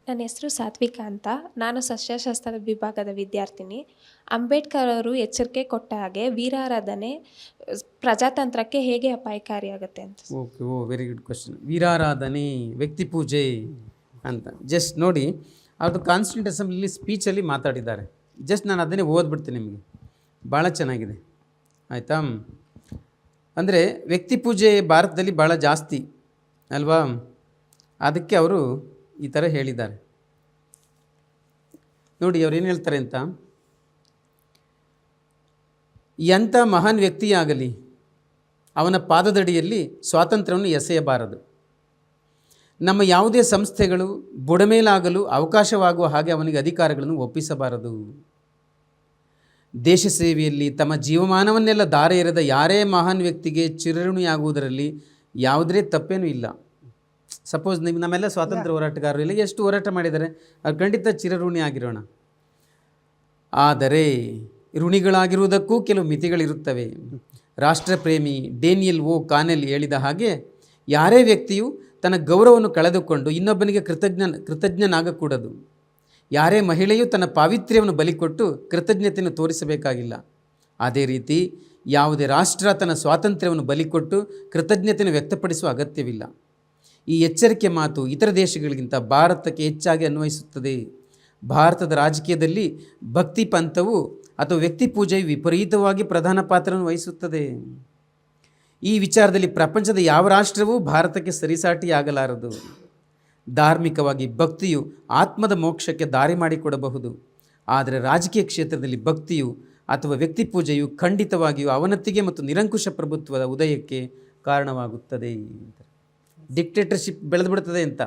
ನನ್ನ ಹೆಸರು ಸಾತ್ವಿಕ ಅಂತ. ನಾನು ಸಸ್ಯಶಾಸ್ತ್ರದ ವಿಭಾಗದ ವಿದ್ಯಾರ್ಥಿನಿ. ಅಂಬೇಡ್ಕರ್ ಅವರು ಎಚ್ಚರಿಕೆ ಕೊಟ್ಟ ಹಾಗೆ ವೀರಾರಾಧನೆ ಪ್ರಜಾತಂತ್ರಕ್ಕೆ ಹೇಗೆ ಅಪಾಯಕಾರಿಯಾಗುತ್ತೆ ಅಂತ. Okay, very good question. ವೀರಾರಾಧನೆ, ವ್ಯಕ್ತಿ ಪೂಜೆ ಅಂತ ಜಸ್ಟ್ ನೋಡಿ, ಅದು ಕಾನ್ಸ್ಟಿಟ್ಯೂಂಟ್ ಅಸೆಂಬ್ಲಿಲಿ ಸ್ಪೀಚಲ್ಲಿ ಮಾತಾಡಿದ್ದಾರೆ. ಜಸ್ಟ್ ನಾನು ಅದನ್ನೇ ಓದ್ಬಿಡ್ತೀನಿ ನಿಮಗೆ, ಭಾಳ ಚೆನ್ನಾಗಿದೆ ಆಯಿತಾ. ಅಂದರೆ ವ್ಯಕ್ತಿ ಪೂಜೆ ಭಾರತದಲ್ಲಿ ಭಾಳ ಜಾಸ್ತಿ ಅಲ್ವಾ, ಅದಕ್ಕೆ ಅವರು ಈ ಥರ ಹೇಳಿದ್ದಾರೆ. ನೋಡಿ ಅವ್ರು ಏನು ಹೇಳ್ತಾರೆ ಅಂತ, ಎಂಥ ಮಹಾನ್ ವ್ಯಕ್ತಿಯಾಗಲಿ ಅವನ ಪಾದದಡಿಯಲ್ಲಿ ಸ್ವಾತಂತ್ರ್ಯವನ್ನು ಎಸೆಯಬಾರದು. ನಮ್ಮ ಯಾವುದೇ ಸಂಸ್ಥೆಗಳು ಬುಡಮೇಲಾಗಲು ಅವಕಾಶವಾಗುವ ಹಾಗೆ ಅವನಿಗೆ ಅಧಿಕಾರಗಳನ್ನು ಒಪ್ಪಿಸಬಾರದು. ದೇಶ ಸೇವೆಯಲ್ಲಿ ತಮ್ಮ ಜೀವಮಾನವನ್ನೆಲ್ಲ ಧಾರೆ ಎರೆದ ಯಾರೇ ಮಹಾನ್ ವ್ಯಕ್ತಿಗೆ ಚಿರಋಣಿಯಾಗುವುದರಲ್ಲಿ ಯಾವುದೇ ತಪ್ಪೇನೂ ಇಲ್ಲ. ಸಪೋಸ್ ನೀವು ನಮ್ಮೆಲ್ಲ ಸ್ವಾತಂತ್ರ್ಯ ಹೋರಾಟಗಾರರು ಇಲ್ಲ, ಎಷ್ಟು ಹೋರಾಟ ಮಾಡಿದ್ದಾರೆ, ಅವ್ರು ಖಂಡಿತ ಚಿರಋಣಿ ಆಗಿರೋಣ. ಆದರೆ ಋಣಿಗಳಾಗಿರುವುದಕ್ಕೂ ಕೆಲವು ಮಿತಿಗಳಿರುತ್ತವೆ. ರಾಷ್ಟ್ರಪ್ರೇಮಿ ಡೇನಿಯಲ್ ಓ ಕಾನೆಲ್ ಹೇಳಿದ ಹಾಗೆ, ಯಾರೇ ವ್ಯಕ್ತಿಯು ತನ್ನ ಗೌರವವನ್ನು ಕಳೆದುಕೊಂಡು ಇನ್ನೊಬ್ಬನಿಗೆ ಕೃತಜ್ಞನಾಗಕೂಡದು. ಯಾರೇ ಮಹಿಳೆಯು ತನ್ನ ಪಾವಿತ್ರ್ಯವನ್ನು ಬಲಿಕೊಟ್ಟು ಕೃತಜ್ಞತೆಯನ್ನು ತೋರಿಸಬೇಕಾಗಿಲ್ಲ. ಅದೇ ರೀತಿ ಯಾವುದೇ ರಾಷ್ಟ್ರ ತನ್ನ ಸ್ವಾತಂತ್ರ್ಯವನ್ನು ಬಲಿಕೊಟ್ಟು ಕೃತಜ್ಞತೆಯನ್ನು ವ್ಯಕ್ತಪಡಿಸುವ ಅಗತ್ಯವಿಲ್ಲ. ಈ ಎಚ್ಚರಿಕೆ ಮಾತು ಇತರ ದೇಶಗಳಿಗಿಂತ ಭಾರತಕ್ಕೆ ಹೆಚ್ಚಾಗಿ ಅನ್ವಯಿಸುತ್ತದೆ. ಭಾರತದ ರಾಜಕೀಯದಲ್ಲಿ ಭಕ್ತಿ ಪಂಥವು ಅಥವಾ ವ್ಯಕ್ತಿ ಪೂಜೆಯು ವಿಪರೀತವಾಗಿ ಪ್ರಧಾನ ಪಾತ್ರವನ್ನು ವಹಿಸುತ್ತದೆ. ಈ ವಿಚಾರದಲ್ಲಿ ಪ್ರಪಂಚದ ಯಾವ ರಾಷ್ಟ್ರವೂ ಭಾರತಕ್ಕೆ ಸರಿಸಾಟಿಯಾಗಲಾರದು. ಧಾರ್ಮಿಕವಾಗಿ ಭಕ್ತಿಯು ಆತ್ಮದ ಮೋಕ್ಷಕ್ಕೆ ದಾರಿ ಮಾಡಿಕೊಡಬಹುದು, ಆದರೆ ರಾಜಕೀಯ ಕ್ಷೇತ್ರದಲ್ಲಿ ಭಕ್ತಿಯು ಅಥವಾ ವ್ಯಕ್ತಿ ಪೂಜೆಯು ಖಂಡಿತವಾಗಿಯೂ ಅವನತಿಗೆ ಮತ್ತು ನಿರಂಕುಶ ಪ್ರಭುತ್ವದ ಉದಯಕ್ಕೆ ಕಾರಣವಾಗುತ್ತದೆ. ಡಿಕ್ಟೇಟರ್ಶಿಪ್ ಬೆಳೆದು ಬಿಡ್ತದೆ ಅಂತ.